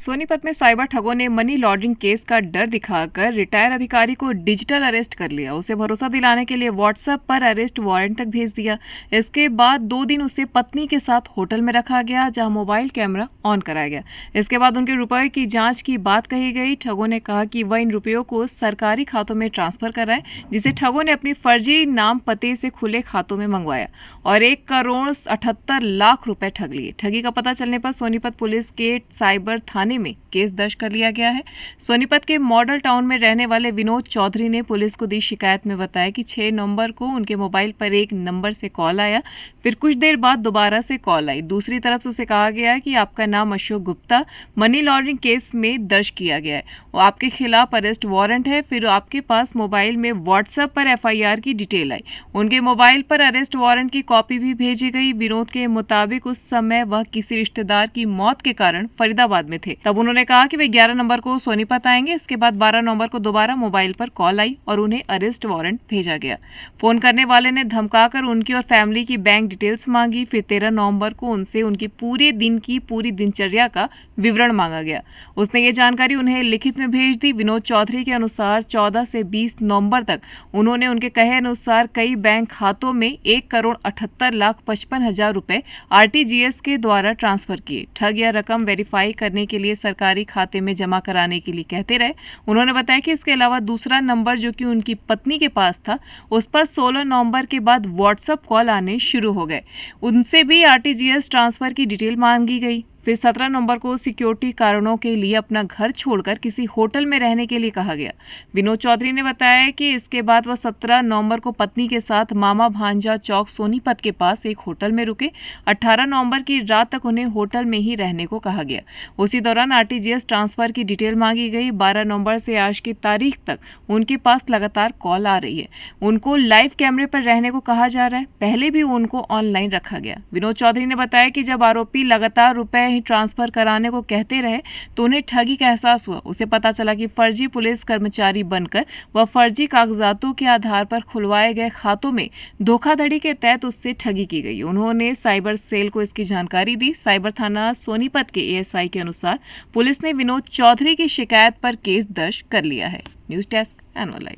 सोनीपत में साइबर ठगों ने मनी लॉन्ड्रिंग केस का डर दिखाकर रिटायर अधिकारी को डिजिटल अरेस्ट कर लिया। उसे भरोसा दिलाने के लिए व्हाट्सएप पर अरेस्ट वारंट तक भेज दिया। इसके बाद 2 दिन उसे पत्नी के साथ होटल में रखा गया, जहां मोबाइल कैमरा ऑन कराया गया। इसके बाद उनके रुपए की जांच की बात कही गई। ठगों ने कहा कि वह इन रुपयों को सरकारी खातों में ट्रांसफर कराए, जिसे ठगों ने अपनी फर्जी नाम पते से खुले खातों में मंगवाया और 1,78,00,000 रुपए ठग लिए। ठगी का पता चलने पर सोनीपत पुलिस के साइबर थाने में केस दर्ज कर लिया गया है। सोनीपत के मॉडल टाउन में रहने वाले विनोद चौधरी ने पुलिस को दी शिकायत में बताया कि 6 नवंबर को उनके मोबाइल पर एक नंबर से कॉल आया, फिर कुछ देर बाद दोबारा से कॉल आई। दूसरी तरफ से उसे कहा गया कि आपका नाम Ashok Gupta money laundering case में दर्ज किया गया है और आपके खिलाफ अरेस्ट वारंट है। फिर आपके पास मोबाइल में व्हाट्सएप पर FIR की डिटेल आई। उनके मोबाइल पर अरेस्ट वारंट की कॉपी भी भेजी गई। विनोद के मुताबिक उस समय वह किसी रिश्तेदार की मौत के कारण फरीदाबाद में थे। तब उन्होंने कहा कि वे 11 नंबर को सोनीपत आएंगे। इसके बाद 12 नवंबर को दोबारा मोबाइल पर कॉल आई और उन्हें अरेस्ट वारंट भेजा गया। फोन करने वाले ने धमकाकर उनकी और फैमिली की बैंक डिटेल्स मांगी। फिर 13 नवंबर को उनसे उनकी पूरे दिन की पूरी दिनचर्या का विवरण मांगा गया। उसने ये जानकारी उन्हें लिखित में भेज दी। विनोद चौधरी के अनुसार 14 से 20 नवंबर तक उन्होंने उनके कहे अनुसार कई बैंक खातों में 1,78,55,000 रुपए RTGS के द्वारा ट्रांसफर किए। ठग यह रकम वेरीफाई करने के लिए सरकारी खाते में जमा कराने के लिए कहते रहे। उन्होंने बताया कि इसके अलावा दूसरा नंबर जो कि उनकी पत्नी के पास था, उस पर 16 नवंबर के बाद व्हाट्सएप कॉल आने शुरू हो गए। उनसे भी RTGS ट्रांसफर की डिटेल मांगी गई। फिर 17 नवंबर को सिक्योरिटी कारणों के लिए अपना घर छोड़कर किसी होटल में रहने के लिए कहा गया। विनोद चौधरी ने बताया कि इसके बाद वह 17 नवंबर को पत्नी के साथ मामा भांजा चौक सोनीपत के पास एक होटल में रुके। 18 नवंबर की रात तक उन्हें होटल में ही रहने को कहा गया। उसी दौरान RTGS ट्रांसफर की डिटेल मांगी गई। 12 नवंबर से आज की तारीख तक उनके पास लगातार कॉल आ रही है। उनको लाइव कैमरे पर रहने को कहा जा रहा है। पहले भी उनको ऑनलाइन रखा गया। विनोद चौधरी ने बताया कि जब आरोपी लगातार रुपए ही ट्रांसफर कराने को कहते रहे तो उन्हें ठगी का एहसास हुआ। उसे पता चला कि फर्जी पुलिस कर्मचारी बनकर वह फर्जी कागजातों के आधार पर खुलवाए गए खातों में धोखाधड़ी के तहत उससे ठगी की गई। उन्होंने साइबर सेल को इसकी जानकारी दी। साइबर थाना सोनीपत के ASI के अनुसार पुलिस ने विनोद चौधरी की शिकायत पर केस दर्ज कर लिया है। News desk anvil live.